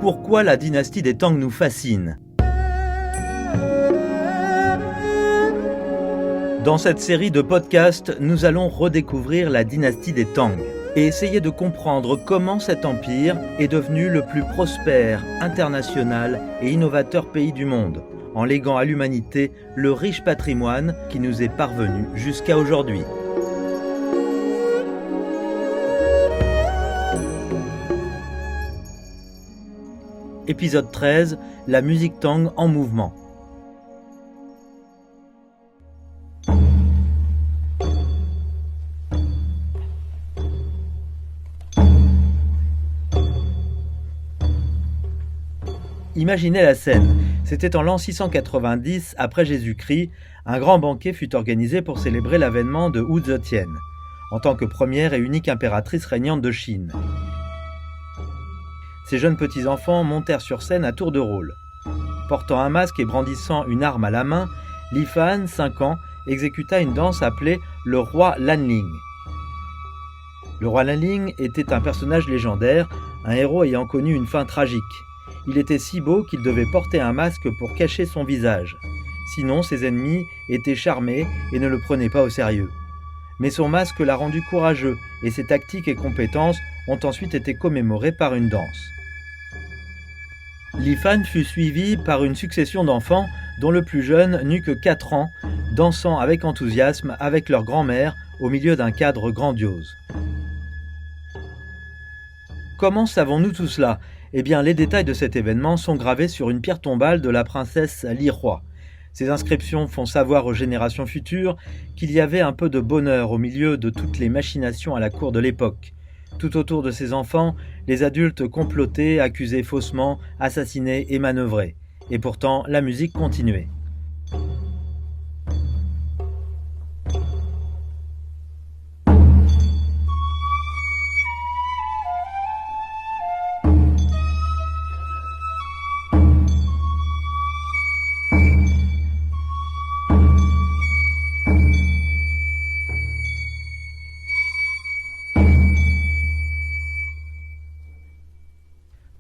Pourquoi la dynastie des Tang nous fascine ? Dans cette série de podcasts, nous allons redécouvrir la dynastie des Tang et essayer de comprendre comment cet empire est devenu le plus prospère, international et innovateur pays du monde, en léguant à l'humanité le riche patrimoine qui nous est parvenu jusqu'à aujourd'hui. Épisode 13, la musique Tang en mouvement. Imaginez la scène. C'était en l'an 690 après Jésus-Christ. Un grand banquet fut organisé pour célébrer l'avènement de Wu Zetian, en tant que première et unique impératrice régnante de Chine. Ces jeunes petits-enfants montèrent sur scène à tour de rôle. Portant un masque et brandissant une arme à la main, Li Fan, 5 ans, exécuta une danse appelée le roi Lanling. Le roi Lanling était un personnage légendaire, un héros ayant connu une fin tragique. Il était si beau qu'il devait porter un masque pour cacher son visage. Sinon, ses ennemis étaient charmés et ne le prenaient pas au sérieux. Mais son masque l'a rendu courageux et ses tactiques et compétences ont ensuite été commémorées par une danse. Li Fan fut suivi par une succession d'enfants dont le plus jeune n'eut que 4 ans, dansant avec enthousiasme avec leur grand-mère au milieu d'un cadre grandiose. Comment savons-nous tout cela ? Eh bien, les détails de cet événement sont gravés sur une pierre tombale de la princesse Li Hua. Ces inscriptions font savoir aux générations futures qu'il y avait un peu de bonheur au milieu de toutes les machinations à la cour de l'époque. Tout autour de ces enfants, les adultes complotaient, accusaient faussement, assassinaient et manœuvraient. Et pourtant, la musique continuait.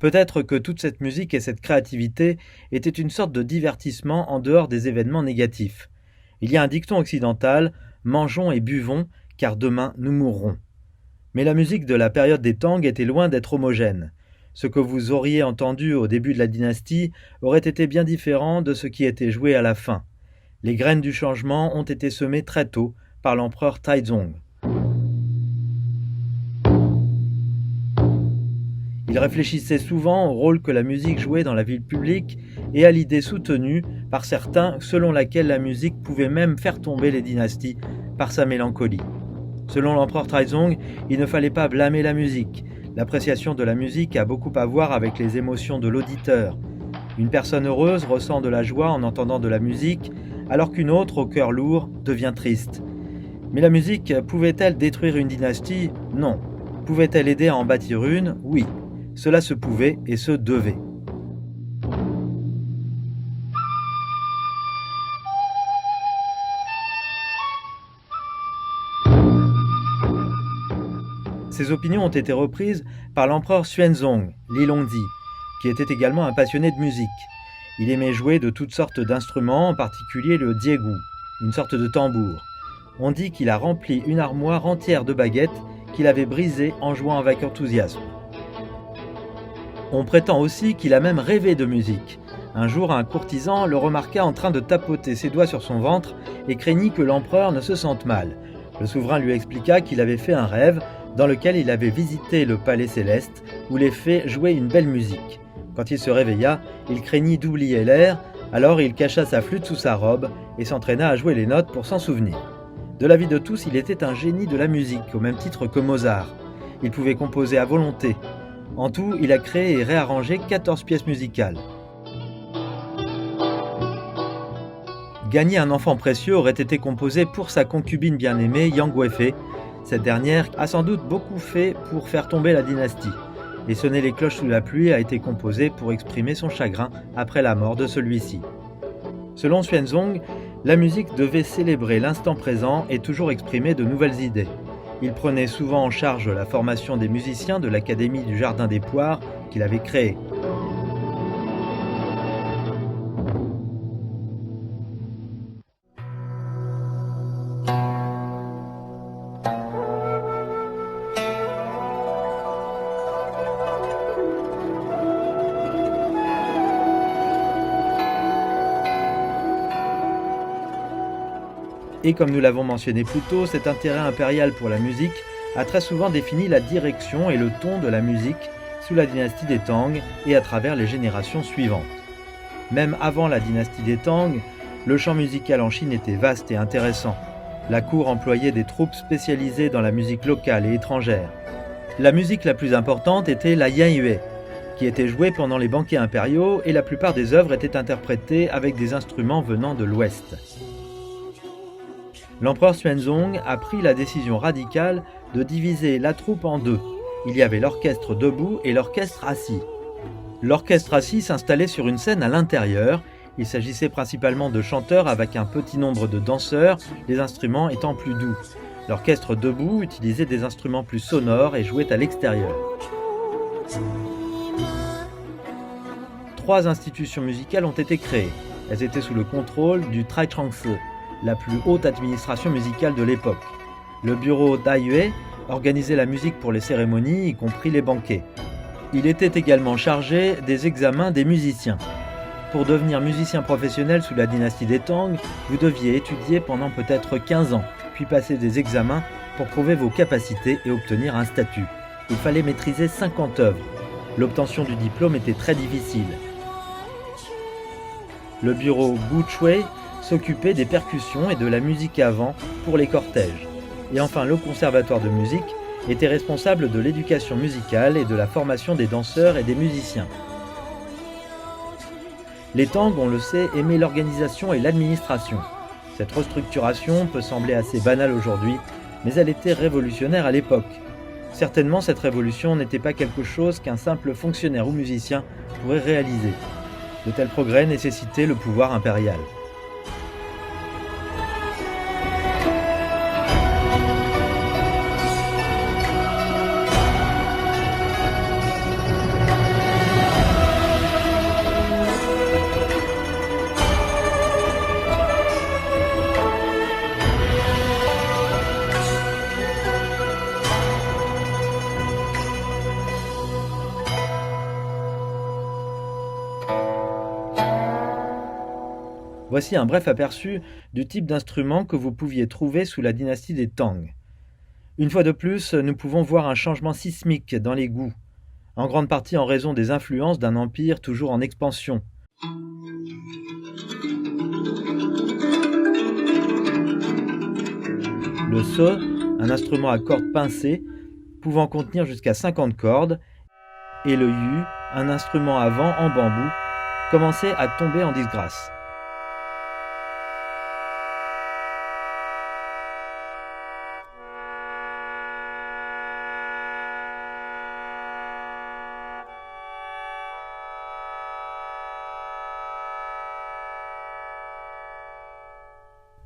Peut-être que toute cette musique et cette créativité étaient une sorte de divertissement en dehors des événements négatifs. Il y a un dicton occidental, « Mangeons et buvons, car demain nous mourrons ». Mais la musique de la période des Tang était loin d'être homogène. Ce que vous auriez entendu au début de la dynastie aurait été bien différent de ce qui était joué à la fin. Les graines du changement ont été semées très tôt par l'empereur Taizong. Il réfléchissait souvent au rôle que la musique jouait dans la vie publique et à l'idée soutenue par certains selon laquelle la musique pouvait même faire tomber les dynasties par sa mélancolie. Selon l'empereur Taizong, il ne fallait pas blâmer la musique. L'appréciation de la musique a beaucoup à voir avec les émotions de l'auditeur. Une personne heureuse ressent de la joie en entendant de la musique, alors qu'une autre, au cœur lourd, devient triste. Mais la musique pouvait-elle détruire une dynastie ? Non. Pouvait-elle aider à en bâtir une ? Oui. Cela se pouvait et se devait. Ces opinions ont été reprises par l'empereur Xuanzong, Li Longdi, qui était également un passionné de musique. Il aimait jouer de toutes sortes d'instruments, en particulier le diegu, une sorte de tambour. On dit qu'il a rempli une armoire entière de baguettes qu'il avait brisées en jouant avec enthousiasme. On prétend aussi qu'il a même rêvé de musique. Un jour, un courtisan le remarqua en train de tapoter ses doigts sur son ventre et craignit que l'empereur ne se sente mal. Le souverain lui expliqua qu'il avait fait un rêve dans lequel il avait visité le palais céleste où les fées jouaient une belle musique. Quand il se réveilla, il craignit d'oublier l'air, alors il cacha sa flûte sous sa robe et s'entraîna à jouer les notes pour s'en souvenir. De l'avis de tous, il était un génie de la musique, au même titre que Mozart. Il pouvait composer à volonté. En tout, il a créé et réarrangé 14 pièces musicales. Gagner un enfant précieux aurait été composé pour sa concubine bien-aimée Yang Weifei. Cette dernière a sans doute beaucoup fait pour faire tomber la dynastie. Et sonner les cloches sous la pluie a été composé pour exprimer son chagrin après la mort de celui-ci. Selon Xuanzong, la musique devait célébrer l'instant présent et toujours exprimer de nouvelles idées. Il prenait souvent en charge la formation des musiciens de l'Académie du Jardin des Poires qu'il avait créée. Et comme nous l'avons mentionné plus tôt, cet intérêt impérial pour la musique a très souvent défini la direction et le ton de la musique sous la dynastie des Tang et à travers les générations suivantes. Même avant la dynastie des Tang, le champ musical en Chine était vaste et intéressant. La cour employait des troupes spécialisées dans la musique locale et étrangère. La musique la plus importante était la Yanyue, qui était jouée pendant les banquets impériaux, et la plupart des œuvres étaient interprétées avec des instruments venant de l'Ouest. L'empereur Xuanzong a pris la décision radicale de diviser la troupe en deux. Il y avait l'orchestre debout et l'orchestre assis. L'orchestre assis s'installait sur une scène à l'intérieur. Il s'agissait principalement de chanteurs avec un petit nombre de danseurs, les instruments étant plus doux. L'orchestre debout utilisait des instruments plus sonores et jouait à l'extérieur. 3 institutions musicales ont été créées. Elles étaient sous le contrôle du Taichangsi, la plus haute administration musicale de l'époque. Le bureau Daiyue organisait la musique pour les cérémonies, y compris les banquets. Il était également chargé des examens des musiciens. Pour devenir musicien professionnel sous la dynastie des Tang, vous deviez étudier pendant peut-être 15 ans, puis passer des examens pour prouver vos capacités et obtenir un statut. Il fallait maîtriser 50 œuvres. L'obtention du diplôme était très difficile. Le bureau Guchui s'occupait des percussions et de la musique à vent pour les cortèges. Et enfin, le conservatoire de musique était responsable de l'éducation musicale et de la formation des danseurs et des musiciens. Les Tang, on le sait, aimaient l'organisation et l'administration. Cette restructuration peut sembler assez banale aujourd'hui, mais elle était révolutionnaire à l'époque. Certainement, cette révolution n'était pas quelque chose qu'un simple fonctionnaire ou musicien pourrait réaliser. De tels progrès nécessitaient le pouvoir impérial. Voici un bref aperçu du type d'instrument que vous pouviez trouver sous la dynastie des Tang. Une fois de plus, nous pouvons voir un changement sismique dans les goûts, en grande partie en raison des influences d'un empire toujours en expansion. Le se, un instrument à cordes pincées, pouvant contenir jusqu'à 50 cordes, et le yu, un instrument à vent en bambou, commençait à tomber en disgrâce.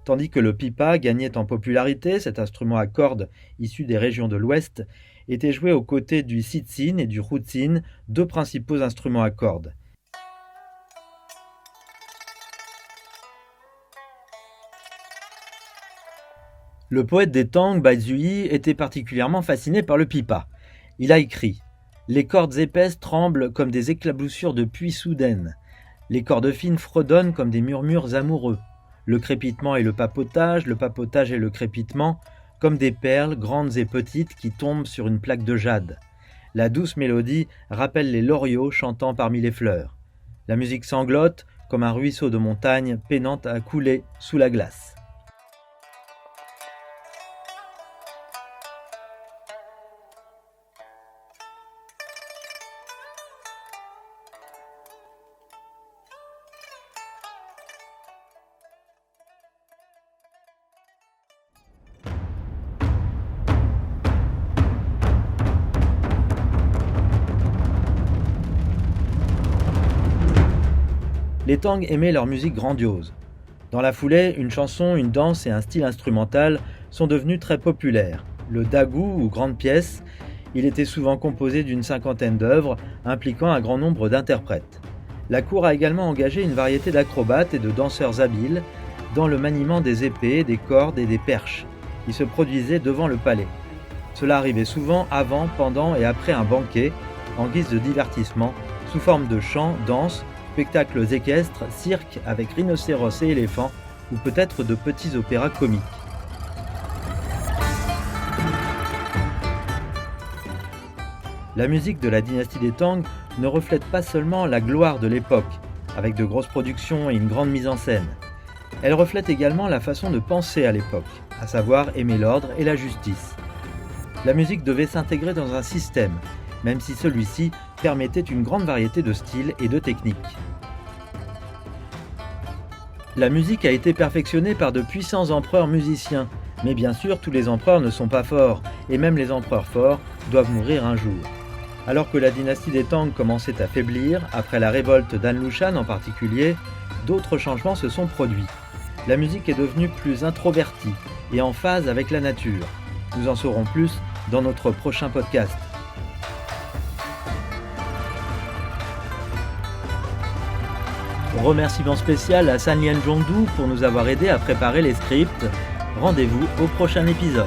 Tandis que le pipa gagnait en popularité, cet instrument à cordes issu des régions de l'Ouest était joué aux côtés du sitsin et du rutsin, 2 principaux instruments à cordes. Le poète des Tang, Bai Zhui, était particulièrement fasciné par le pipa. Il a écrit « Les cordes épaisses tremblent comme des éclaboussures de pluie soudaines. Les cordes fines fredonnent comme des murmures amoureux. Le crépitement et le papotage et le crépitement, comme des perles grandes et petites qui tombent sur une plaque de jade. La douce mélodie rappelle les loriots chantant parmi les fleurs. La musique sanglote comme un ruisseau de montagne peinant à couler sous la glace. » Les Tang aimaient leur musique grandiose. Dans la foulée, une chanson, une danse et un style instrumental sont devenus très populaires. Le dagu ou grande pièce, il était souvent composé d'une cinquantaine d'œuvres impliquant un grand nombre d'interprètes. La cour a également engagé une variété d'acrobates et de danseurs habiles dans le maniement des épées, des cordes et des perches, qui se produisaient devant le palais. Cela arrivait souvent avant, pendant et après un banquet, en guise de divertissement, sous forme de chants, danses, spectacles équestres, cirques avec rhinocéros et éléphants, ou peut-être de petits opéras comiques. La musique de la dynastie des Tang ne reflète pas seulement la gloire de l'époque, avec de grosses productions et une grande mise en scène. Elle reflète également la façon de penser à l'époque, à savoir aimer l'ordre et la justice. La musique devait s'intégrer dans un système, même si celui-ci permettait une grande variété de styles et de techniques. La musique a été perfectionnée par de puissants empereurs musiciens, mais bien sûr tous les empereurs ne sont pas forts, et même les empereurs forts doivent mourir un jour. Alors que la dynastie des Tang commençait à faiblir, après la révolte d'An Lushan en particulier, d'autres changements se sont produits. La musique est devenue plus introvertie et en phase avec la nature. Nous en saurons plus dans notre prochain podcast. Remerciement spécial à San Lian Zhongdu pour nous avoir aidés à préparer les scripts. Rendez-vous au prochain épisode.